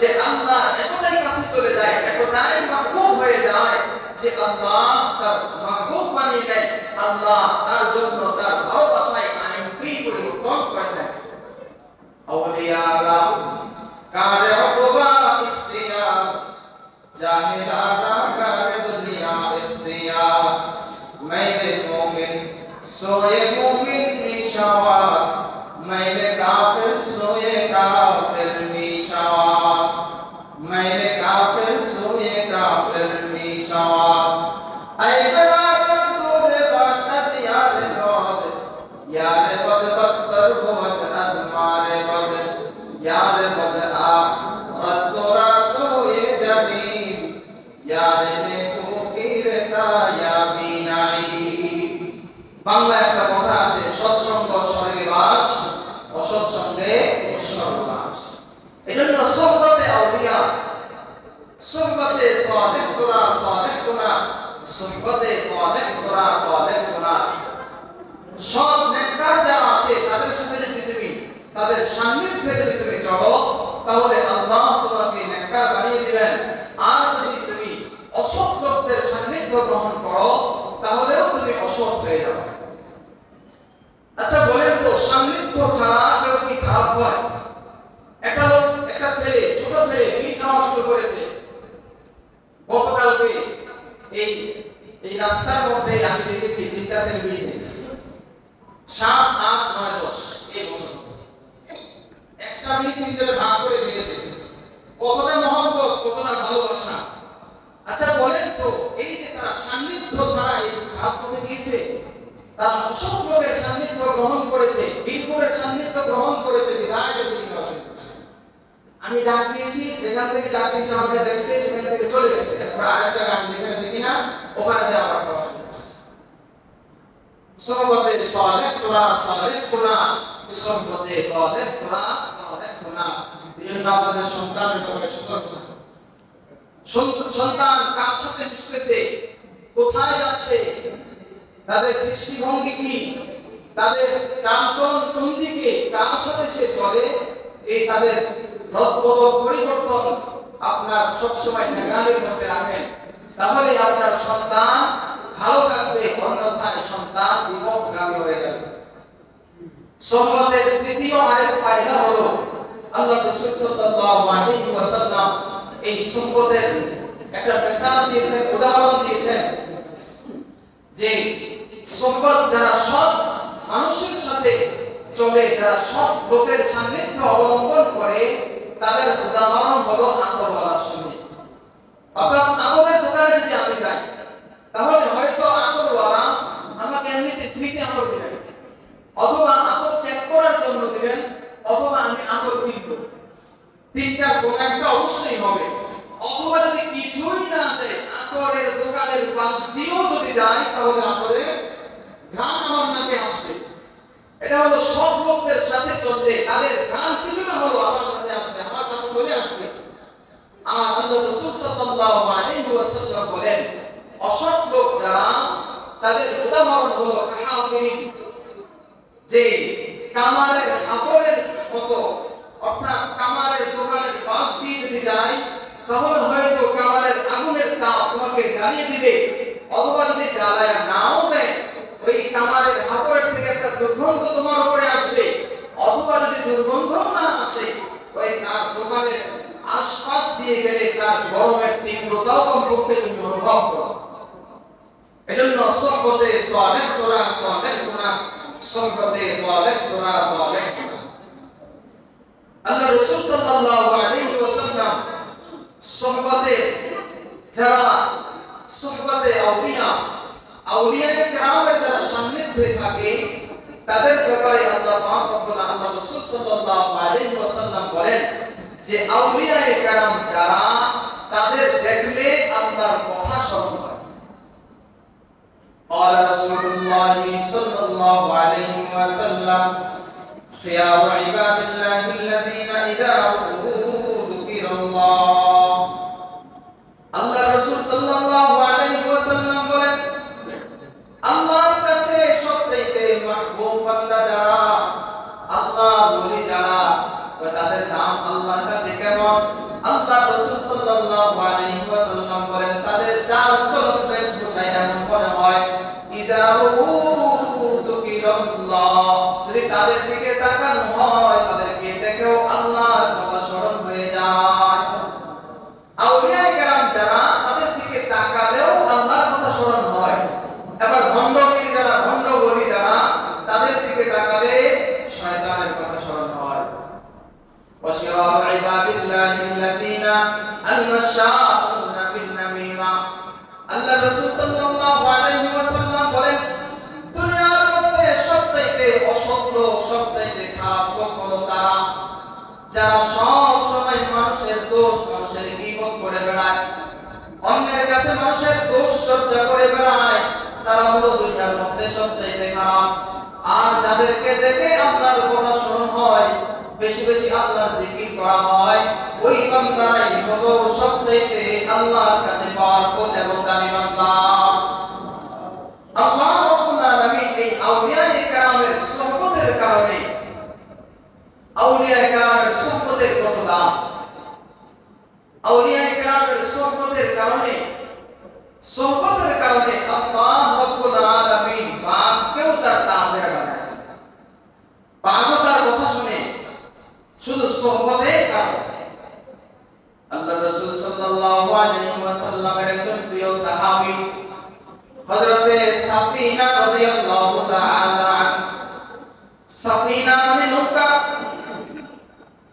যে আল্লাহ এতটাই কাছে চলে যায়, এতটাই মাহবুব হয়ে যায় যে আল্লাহ তার মাহবুব বানিয়ে দেয়। আল্লাহ তার জন্য তার ভালোবাসায় আইনকে পরিবর্তন করে দেয়। আউলিয়ারা কারে উকবা ইখতিয়ার, জাহিলারা কারে দুনিয়া ইখতিয়ার, মাইলে মুমিন সোয়ে মুমিন নিশাওয়াত, मैले काफिर सोए काफिर मिशावार मैले काफिर सोए काफिर मिशावार ऐ बरादर तोरे बाशना से यार बद बदतर बहुत अजमारे बद यार बद आ रत्तोरा सोए जमीन यार ने कुकीरता या बिनाई বাংলা একটা কথা আছে সৎসঙ্গ স্বর্গে বাস অসৎ সঙ্গে সর্বনাশ এজন্য সোহবতে আউলিয়া সোহবতে সাদেক তোরা সাদেক গুনাহ সোহবতে সাদেক তোরা সাদেক গুনাহ সৎ নেককার যারা আছে তাদের সাথে যদি তুমি তাদের সান্নিধ্যে যদি তুমি চলো তাহলে আল্লাহ তোমাকে নেককার বানিয়ে দিবেন আর যদি তুমি অসৎ লোকদের সান্নিধ্য গ্রহণ করো তাহলেও তুমি অসৎ হয়ে যাবে আচ্ছা বলেন তো সান্নিধ্য ছাড়া কেউ কি খারাপ হয় একটা লোক একটা ছেলে ছোট ছেলে বিড়ি খাওয়া শুরু করেছে গতকালকে এই এই রাস্তার মধ্যে আমি দেখেছি তিনটা ছেলে বিড়ি খেয়েছে 7 8 9 10 এই বছর একটা বিড়ি তিনজনে ভাগ করে খেয়েছে কতটা মহব্বত কতটা ভালোবাসা আচ্ছা বলেন তো এই যে তারা সান্নিধ্য ছাড়া এই খারাপ পথে গিয়েছে তারা অসৎ লোকের সান্নিধ্য গ্রহণ করেছে বীরপুরের সান্নিধ্য গ্রহণ করেছে বিধায় সে বিড়ি খাওয়া শুরু করেছে আমি ডাক দিয়েছি যেখান থেকে ডাক দিয়েছি আমাকে দেখছে সেখান থেকে চলে গেছে এরপর আরেক জায়গায় আমি যেখানে দেখি না ওখানে যায় আবার খাওয়া শুরু করেছে সোহবতে সালেহ তোরা সালেহ গুনাহ সোহবতে সালেহ তোরা সালেহ গুনাহ বিজন্য আপনাদের সন্তানের ব্যাপারে সতর্ক থাকুন সন্তান কার সাথে মিশতেছে কোথায় যাচ্ছে তাদের দৃষ্টিভঙ্গি কি তাদের চালচলন কোন দিকে কার সাথে সে চলে এই তাদের রদবদল পরিবর্তন আপনার সব সময় ধ্যানের মধ্যে রাখেন তাহলে আপনার সন্তান ভালো থাকবে অন্যথায় সন্তান বিপথগামী হয়ে যাবে সোহবতের তৃতীয় আরেক ফায়দা হলো আল্লাহ রাসূল সাল্লাল্লাহু আলাইহি ওয়াসাল্লাম এই সোহবতের একটা মিসাল দিয়েছেন উদাহরণ দিয়েছেন যে সোহবত যারা সৎ মানুষের সাথে চলে যারা সৎ লোকের সান্নিধ্য অবলম্বন করে তাদের উদাহরণ হলো আতরওয়ালার সঙ্গে অর্থাৎ আতরের দোকানে যদি আমি যাই তাহলে হয়তো আতরওয়ালা আমাকে এমনিতে ফ্রিতে আতর দিবেন অথবা আতর চেক করার জন্য দিবেন অথবা আমি আতর কিনবো তিনটার কোনো একটা অবশ্যই হবে অথবা যদি কিছুই না দেয় আতরের দোকানের পাশ দিয়েও যদি যাই তাহলে আতরের ঘ্রাণ আমার নাকে আসবে এটা হলো সব লোকদের সাথে চললে তাদের ঘ্রাণ কিছুটা হলো আমার সাথে আসবে আমার কাছে চলে আসবে আর আল্লাহ রাসূল সাল্লাল্লাহু আলাইহি ওয়াসাল্লাম বলেন অসৎ লোক যারা তাদের উদাহরণ হলো কাহাবিরিন যে কামারের হাফরের মতো অর্থাৎ কামারের দোকানের পাশ দিয়ে যদি যাই তাহলে হয়তো কামারের আগুনের তাপ তোমাকে জ্বালিয়ে দিবে অথবা যদি জ্বালায় নাও দেয় ওই কামারের হাফরের থেকে একটা দুর্গন্ধ তোমার উপরে আসবে অথবা যদি দুর্গন্ধ না আসে ওই তার দোকানের আশপাশ দিয়ে গেলে তার গরমের তীব্রতাও কমপক্ষে তুমি অনুভব করো এজন্য সোহবতে সালেহ তোরা সালেহ গুনাহ সোহবতে সালেহ তোরা সালেহ গুনাহ আল্লাহ রাসূল সাল্লাল্লাহু আলাইহি ওয়াসাল্লাম সোহবতে যারা সোহবতে আউলিয়ায়ে কেরামের যারা সান্নিধ্যে থাকে তাদের ব্যাপারে আল্লাহ পাক রব্বুল আল্লাহ রাসূল সাল্লাল্লাহু আলাইহি ওয়াসাল্লাম বলেন যে আউলিয়ায়ে কেরাম যারা তাদের দেখলে আল্লাহর কথা স্মরণ হয় قال رسول الله صلى الله عليه وسلم خيار عباد الله الذين إذا ذكر الله আল্লাহ রাসূল সাল্লাল্লাহু আলাইহি ওয়াসাল্লাম বলেন আল্লাহর কাছে সবচেয়ে মাহবুব বান্দা যারা আল্লাহ বলি যারা তাদের নাম আল্লাহর কাছে কেমন আল্লাহ রাসূল সাল্লাল্লাহু আলাইহি ওয়াসাল্লাম বলেন তাদের চাল চলন বেশভূষায় এমন মনে হয় ইজারু যুকিরাল্লাহ যদি তাদের দিকে তাকানো হয় তাদেরকে দেখেও আল্লাহর কথা স্মরণ হয়ে যায় আউলিয়ায়ে কেরাম যারা তাদের দিকে তাকালেও আল্লাহর কথা স্মরণ হয় এবার ভণ্ড পীর যারা ভণ্ড বলি যারা তাদের দিকে তাকালে শয়তানের وشرار عباد الله الذين المشاؤون بالنميمة আল্লাহ রাসূল সাল্লাল্লাহু আলাইহি ওয়াসাল্লাম বলেন দুনিয়ার মধ্যে সবচাইতে অসৎ লোক সবচাইতে খারাপ লোক হলো তারা যারা সব সময় মানুষের দোষ মানুষের গীবত করে বেড়ায় অন্যের কাছে মানুষের দোষ চর্চা করে বেড়ায় তারা হলো দুনিয়ার মধ্যে সবচাইতে খারাপ আর যাদেরকে দেখে আল্লাহর কথা স্মরণ হয় বেশি বেশি আল্লাহর জিকির করা হয় ওই বান্দারাই হলো সবচাইতে আল্লাহর কাছে পাওয়ারফুল এবং দামি বান্দা আল্লাহ রাব্বুল আলামিন এই আউলিয়ায়ে কেরামের সুহবতের কারণে আউলিয়ায়ে কেরামের সুহবতের কত দাম আউলিয়ায়ে কেরামের সুহবতের কারণে আল্লাহ রাব্বুল আলামিন পাককেও তার তাবের বানায় পাকও তার কথা শুনে শুধু সুহবতের কারণে আল্লাহ রাসূল সাল্লাল্লাহু আলাইহি ওয়াসাল্লামের একজন প্রিয় সাহাবী হযরতে সাফিনা রাদিয়াল্লাহু তাআলা সাফিনা মানে নৌকা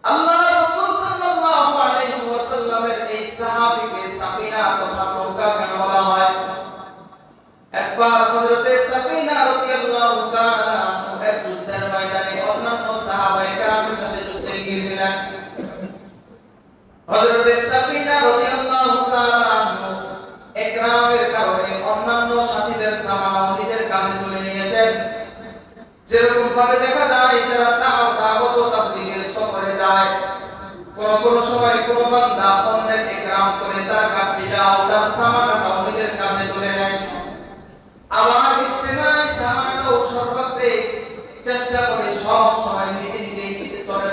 আল্লাহ রাসূল সাল্লাল্লাহু আলাইহি ওয়াসাল্লামের এই সাহাবীকে সাফিনা তথা নৌকা কেন বলা হয় একবার হযরতে সাফিনা রাদিয়াল্লাহু তাআলা এক যুদ্ধের ময়দানে অন্যান্য সাহাবায়ে কেরামের সাথে যুদ্ধে গিয়েছিলেন হযরতে সাফিনা রাদিয়াল্লাহু তাআলা একরামের কারণে অন্যান্য সাথীদের সামানাও নিজের কাঁধে তুলে নিয়েছেন যেরকম ভাবে দেখা যায় যারা দাওয়াত ও তাবলীগের সফরে যায় কোন সময় কোন বান্দা অন্যের একরাম করে তার কাপড়টাও তার সামানাটাও নিজের কাঁধে তুলে নেয় আবার ইজতিমাই সামানাটাও সর্বত্রে চেষ্টা করে সব সময় নিজে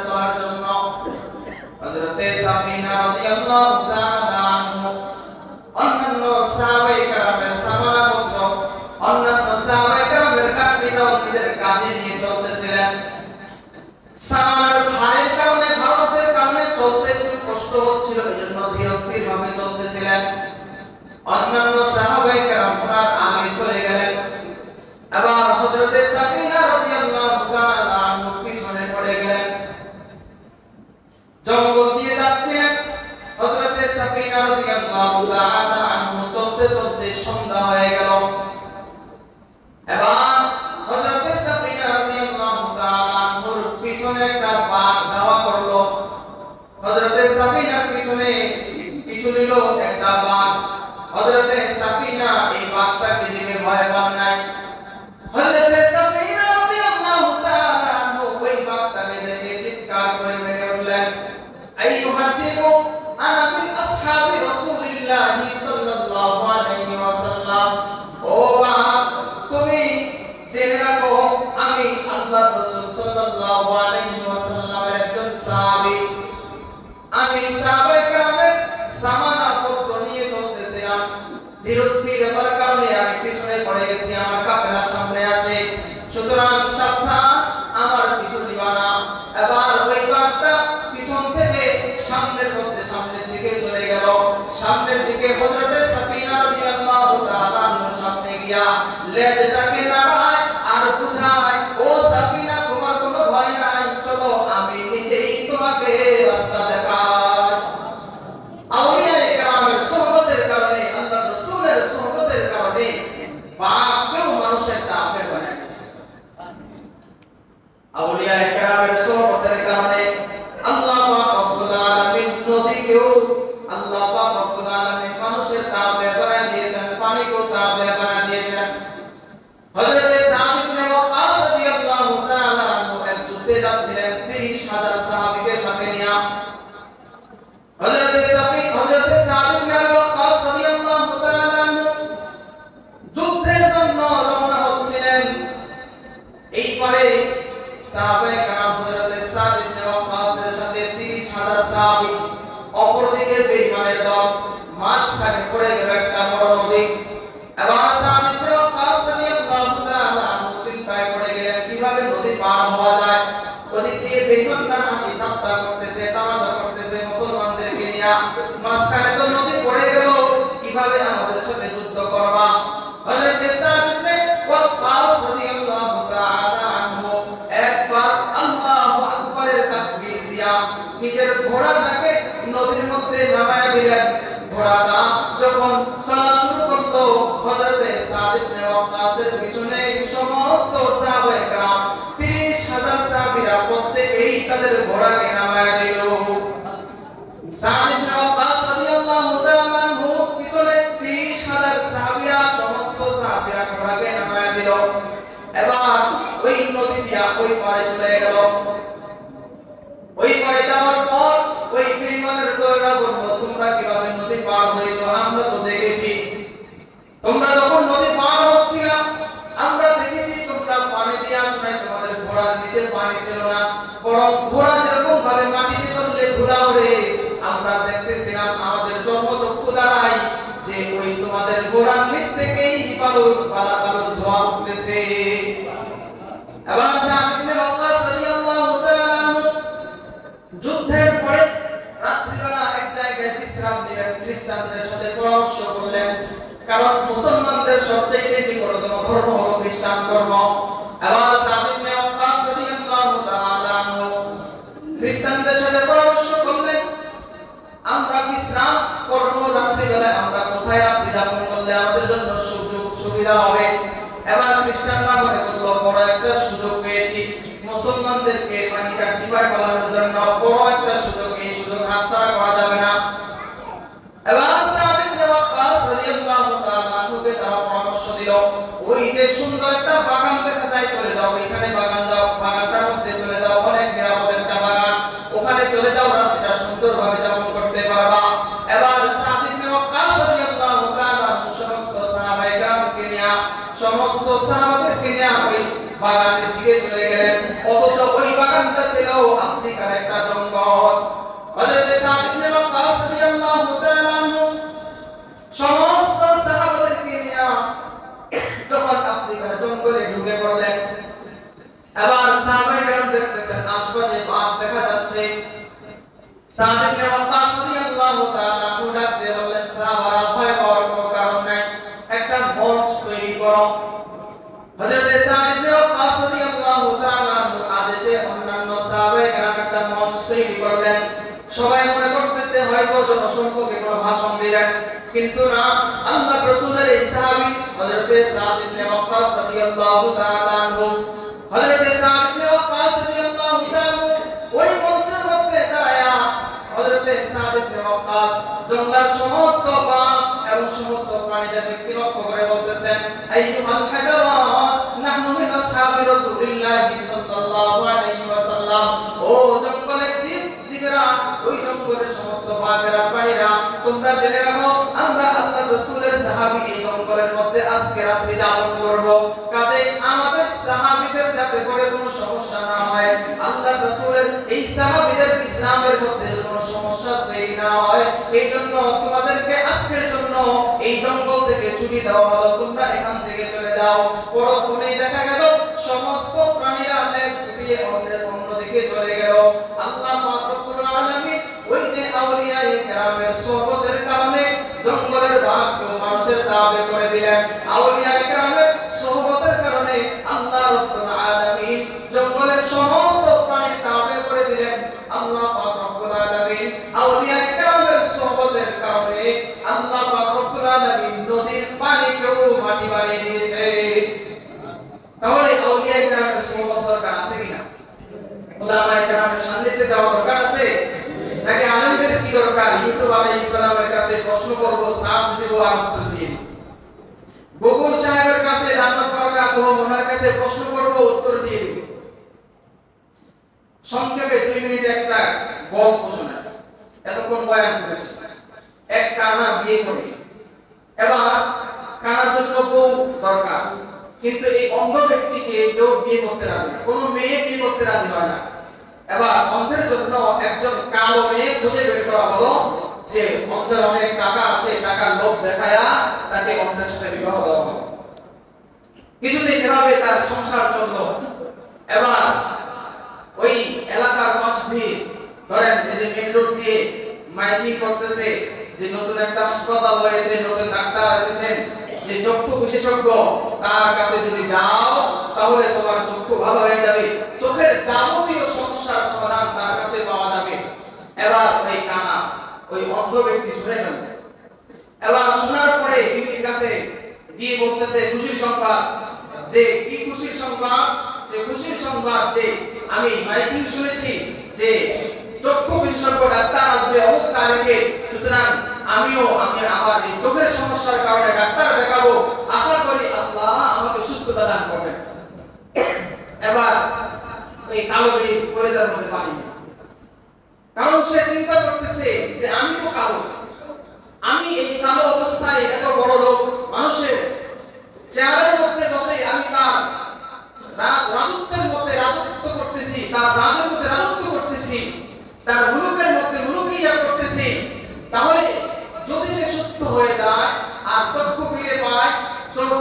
চলার জন্য হযরতে সাফিনা রাদিয়াল্লাহু তাআলা আনহু অন্যান্য সাহাবায়ে কেরামের সামানাপত্র অন্যান্য সাহাবায়ে কেরামের কাপড়টাও নিজের কাঁধে নিয়ে চলতেছিলেন সামানার ভারের কারণে ভারতের কারণে চলতে একটু কষ্ট হচ্ছিল এজন্য ধীরস্থির ভাবে চলতেছিলেন অন্যান্য সাহাবায়ে কেরাম ওনার আগে চলে গেলেন আবার হযরতে সাফিনা রাদিয়াল্লাহু তাআলা আনহু পিছনে পড়ে গেলেন জঙ্গল দিয়ে যাচ্ছিলেন হযরতে সাফিনা রাদিয়াল্লাহু তাআলা আনহু চলতে চলতে সন্ধ্যা হয়ে গেল এবার হযরতে সাফিনা রাদিয়াল্লাহু তাআলা আনহুর পিছনে একটা বাঘ ধাওয়া করলো হযরতে সাফিনার পিছনে পিছু নিল একটা বাঘ হযরতে সাফিনা এই বাঘটাকে দেখে ভয় পান নাই হযরতে সাফিনা রাদিয়াল্লাহু তাআলা আনহু ওই বাঘটাকে দেখে চিৎকার করে বেরিয়ে উঠলেন আইয়ুহা যিবু আনা মিন আসহাবি রাসূলিল্লাহি সাল্লাল্লাহু আলাইহি ওয়াসাল্লাম ও বাঘ তুমি জেনে রাখো আমি আল্লাহর রাসূল সাল্লাল্লাহু আলাইহি ওয়াসাল্লামের একজন সাহাবী আমি সাহাবায়ে কেরামের সামানা পত্র নিয়ে চলতেছিলাম ধীরস্থির হওয়ার কারণে আমি পিছনে পড়ে গেছি আমার কাফেলা সামনে আছে সুতরাং সাবধান আমার পিছু দিবা না এবার ওই বাঘটা পিছন থেকে সামনের দিকে চলে গেল সামনের দিকে হযরতে সাফিনা রাদিয়াল্লাহু তাআলা আনহুর সামনে গিয়া লেজটাকে নাড়ায় আর বুঝায় ও সাফিনা তোমার কোনো ভয় নাই চলো আমি নিজেই তোমাকে রাস্তা দেখাই আউলিয়ায়ে কেরামের সুহবতের কারণে আল্লাহর রাসূলের সুহবতের কারণে বাঘকেও মানুষের তাবের বানায় দিয়েছে আউলিয়ায়ে কেরামের সুহবতের কারণে আল্লাহ পাক রব্বুল আলামিন নদীকেও আল্লাহ পাক রব্বুল আলামিন মানুষের তাবে বানায় দিয়েছেন পানিকেও তাবে বানায় দিয়েছেন হযরতে সাদ ইবনে ওয়াক্কাস রাদিয়াল্লাহু তাআলা আনহু এক যুদ্ধে যাচ্ছিলেন ৩০,০০০ সাহাবীকে সাথে নিয়ে হযরতে সাদ ইবনে ওয়াক্কাস রাদিয়াল্লাহু তাআলা আনহু যুদ্ধের জন্য রওনা হচ্ছিলেন এই পরে সাহাবায়ে কেরাম হযরতে সাদ ইবনে ওয়াক্কাসের সাথে ৩০,০০০ সাহাবী অপরদিকে বেঈমানের দল মাঝখানে পড়ে গেল একটা বড় নদী এবার সাদ ইবনে ওয়াক্কাস রাদিয়াল্লাহু তাআলা আনহু চিন্তায় পড়ে গেলেন কিভাবে নদী পার হওয়া যায় ওদিক দিয়ে বেঈমানরা হাসি ঠাট্টা করতেছে তামাশা করতেছে মুসলমানদেরকে নিয়ে মাঝখানে তো নদী পড়ে গেল কিভাবে আমাদের সাথে যুদ্ধ করবা হযরতে সাদ ইবনে ওয়াক্কাস রাদিয়াল্লাহু তাআলা আনহু একবার আল্লাহু আকবারের তাকবীর দিয়া নিজের ঘোড়াটাকে নদীর মধ্যে নামায়া দিলেন। ঘোড়াটা যখন চলা শুরু করলো, হযরতে সাদ ইবনে ওয়াক্কাসের পিছনে সমস্ত সাহাবায়ে কেরাম ৩০,০০০ সাহাবীরা প্রত্যেকেই তাদের ঘোড়াকে নামায়া দিল। সাদ ইবনে ওয়াক্কাস রাদিয়াল্লাহু তাআলা আনহু পিছনে ৩০,০০০ সাহাবীরা সমস্ত সাহাবীরা ঘোড়াকে নামায়া দিল। এবার ওই নদী দিয়া ওই পারে চলে গেল। ওই পারে যাওয়ার পর ওই বেঈমানের দলরা বলল, তোমরা কিভাবে নদী পার হয়েছো? আমরা তো দেখেছি তোমরা যখন নদী পার হচ্ছিলা, আমরা দেখেছি তোমরা পানি দিয়ে আসো নাই, তোমাদের ঘোড়ার নিচে পানি ছিল না, বরং ঘোড়া যেরকম ভাবে মাটিতে চললে ধুলা ওড়ে, আমরা দেখতেছিলাম আমাদের চর্মচক্ষু দ্বারাই যে ওই তোমাদের ঘোড়ার নিচ থেকেই বালুর ধোঁয়া উঠতেছে। এবার সাদ ইবনে ওয়াক্কাস রাদিয়াল্লাহু তাআলা আনহু যুদ্ধের পরে রাত্রিবেলা এক জায়গায় বিশ্রাম নিলেন, খ্রিস্টানদের সাথে পরামর্শ করলেন, কারণ মুসলমানদের সবচেয়ে নিকটতম ধর্ম হলো খ্রিস্টান ধর্ম। এবার সাদ ইবনে ওয়াক্কাস রাদিয়াল্লাহু তাআলা আনহু খ্রিস্টানদের সাথে পরামর্শ করলেন, আমরা বিশ্রাম করব রাত্রিবেলায়, আমরা কোথায় রাত্রি যাপন করলে আমাদের জন্য সুবিধা হবে? এবার খ্রিস্টানরা মনে করলো বড় একটা সুযোগ পেয়েছি, মুসলমানদেরকে পানিটা চিপায় ফেলানোর জন্য বড় একটা সুযোগ, এই সুযোগ হাতছাড়া করা যাবে না। এবার সাদ ইবনে ওয়াক্কাস রাদিয়াল্লাহু তাআলা আনহুকে তারা পরামর্শ দিল, ওই যে সুন্দর একটা বাগান দেখা যায়, চলে যাও এখানে, বাগান যাও, বাগানটার মধ্যে চলে যাও, অনেক নিরাপদ একটা বাগান, ওখানে চলে যাও, রাত্রিটা সুন্দরভাবে যাপন করতে পারবা। এবার সাদ ইবনে ওয়াক্কাস রাদিয়াল্লাহু তাআলা সমস্ত সাহাবায়ে কেরামকে নিয়ে, সমস্ত সাহাবাদেরকে নিয়ে ওই বাগানের দিকে চলে গেলেন। অথচ ওই বাগানটা ছিল আফ্রিকার একটা জঙ্গল। হযরত সাদ ইবনে ওয়াক্কাস রাদিয়াল্লাহু তাআলা আনহু সমস্ত সাহাবাদেরকে নিয়ে যখন আফ্রিকার জঙ্গলে ঢুকে পড়লেন, এবার সাহাবায়ে কেরাম দেখতেছেন আশপাশে বাঘ দেখা যাচ্ছে। সাদ ইবনে ওয়াক্কাস রাদিয়াল্লাহু তাআলা আনহু ডাক দিয়ে বললেন, সাহাবারা ভয় পাওয়ার কোনো কারণ নাই, একটা মঞ্চ তৈরি করো। হযরত সাদ ইবনে ওয়াক্কাস রাদিয়াল্লাহু তাআলা আনহুর আদেশে অন্যান্য সাহাবায়ে কেরাম একটা মঞ্চ তৈরি করলেন। সবাই মনে করতেছে হয়তো জনসংখ্যাকে কোনো ভাষণ দিলেন, কিন্তু না, আল্লাহর রাসূলের এই সাহাবী হযরত সাদ ইবনে ওয়াক্কাস রাদিয়াল্লাহু তাআলা আনহু, হযরত সাদ ইবনে ওয়াক্কাস রাদিয়াল্লাহু তাআলা ওই মঞ্চের মধ্যে দাঁড়ায়া হযরত সাদ ইবনে ওয়াক্কাস জঙ্গলের সমস্ত বাঘ এবং সমস্ত প্রাণীদেরকে লক্ষ্য করে বলতেছেন, আইয়ুহাল হাজারাত নাহনু মিন আসহাবি রাসূলিল্লাহি সাল্লাল্লাহু আলাইহি ওয়াসাল্লাম, ও জঙ্গলের জীবেরা, ওই জঙ্গলের সমস্ত বাঘেরা, প্রাণীরা, তোমরা জেনে রাখো আমরা আল্লাহর রাসূলের সাহাবী, এই জঙ্গলের মধ্যে আজকে রাত্রি যাপন করব। কাজে আমাদের সাহাবীদের যাতে করে কোনো সমস্যা না হয়, আল্লাহর রাসূলের এই সাহাবীদের ইসলামের মধ্যে কোনো সমস্যা তৈরি না হয়, এই জন্য তোমাদেরকে আজকের জন্য এই জঙ্গল থেকে ছুটি দেওয়া হলো, তোমরা এখান থেকে চলে যাও। পরক্ষণেই দেখা গেল সমস্ত প্রাণীরা লেজ গুটিয়ে অন্যদিকে চলে গেল। আল্লাহ পাক রব্বুল আলামিন ওই যে আউলিয়ায়ে কেরামের সোহবতের কারণে জঙ্গলের বাঘকে মানুষের তাবে করে দিলেন। আউলিয়ায়ে কেরামের সোহবতের কারণে আল্লাহ রব্বুল আলামিন জঙ্গলের সমস্ত প্রাণীর তাবে করে দিলেন। আল্লাহ পাক রব্বুল আলামিন আউলিয়ায়ে কেরামের সোহবতের কারণে আল্লাহ পাক রব্বুল আলামিন নদীর পানিকেও মাটি বানিয়ে দিয়েছে। তাহলে আউলিয়ায়ে কেরামের সোহবত দরকার আছে কিনা? উলামায়ে কেরামের সান্নিধ্যে যাওয়া দরকার আছে নাকি আলেমদের কি দরকার? ইউসুফ আলাইহিস সালামের কাছে প্রশ্ন করব, সার্চ দিব আর উত্তর দিন। গুগল সাহেবের কাছে, দামাত বরকাতুহু ওনার কাছে প্রশ্ন করব, উত্তর দিয়ে দিব। সংক্ষেপে 2 মিনিটে একটা গল্প শোনা। এতক্ষণ বয়ান করেছি। এক কানা বিয়ে করবে, এবার কানার জন্য বউ দরকার, কিন্তু এই অন্ধ ব্যক্তিকে কেউ বিয়ে করতে রাজি না, কোনো মেয়ে বিয়ে করতে রাজি হয় না। এবার অন্ধের জন্য একজন কালো মেয়ে খুঁজে বের করা হলো, যে অন্ধের অনেক টাকা আছে, টাকার লোভ দেখায়া তাকে অন্ধের সাথে বিবাহ দেওয়া হলো। কিছুদিন এভাবে তার সংসার চললো। এবার ওই এলাকার পাশ দিয়ে, ধরেন এই যে মেন রোড দিয়ে মাইকিং করতেছে যে নতুন একটা হাসপাতাল হয়েছে, নতুন ডাক্তার এসেছেন, যে চক্ষু বিশেষজ্ঞ, তার কাছে যদি যাও তাহলে তোমার চক্ষু ভালো হয়ে যাবে, চোখের যাবতীয় সমস্যার সমাধান তার কাছে পাওয়া যাবে। এবার ওই কানা ওই অন্ধ ব্যক্তি শুনে গেল। এবার শোনার পরে বিবির কাছে গিয়ে বলতেছে খুশির সংবাদ, যে কি খুশির সংবাদ? যে খুশির সংবাদ যে আমি মাইকিং শুনেছি যে চক্ষু বিশেষজ্ঞ ডাক্তার আসবে অমুক তারিখে, সুতরাং আমি আমার এই চোখের সমস্যার কারণে ডাক্তার দেখাবো, আশা করি আল্লাহ আমাকে সুস্থতা দান করবেন। এবার এই কালো বেড়ি কলেজার মধ্যে পানি নেই, কারণ সে চিন্তা করতেছে যে আমি তো কালো, আমি এই কালো অবস্থায় এত বড় লোক মানুষের চেয়ারের মধ্যে বসে আমি তার রাজত্বের মধ্যে রাজত্ব করতেছি, তার রাজের মধ্যে রাজত্ব করতেছি, তার মুলুকের মধ্যে মুলুকিয়া করতেছি। তাহলে যদি সে সুস্থ হয়ে যায় আর চক্ষু ফিরে পায়, চোখ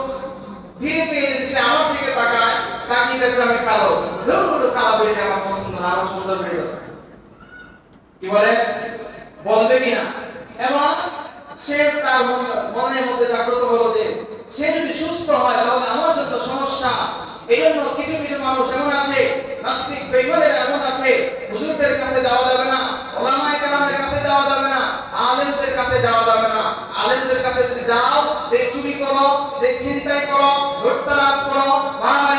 ফিরে পেয়ে সে আমার দিকে তাকায়, তাকিয়ে দেখবে আমি কালো, ধরো কালো বেরিয়ে আমার পছন্দ না, আমার সুন্দর বেরিয়ে কি বলে বলবে কিনা? এবং সে তার মনের মধ্যে জাগ্রত হলো যে সে যদি সুস্থ হয় তাহলে আমার জন্য সমস্যা। এই জন্য কিছু কিছু মানুষ এমন আছে, নাস্তিক বেঈমানেরা এমন আছে, হুজুরদের কাছে যাওয়া যাবে না, ওলামায়ে কেরামের কাছে যাওয়া যাবে না, আলেমদের কাছে যাওয়া যাবে না। আলেমদের কাছে যদি যাও, যে চুরি করো, যে ছিনতাই করো, লুটতরাজ করো, মারামারি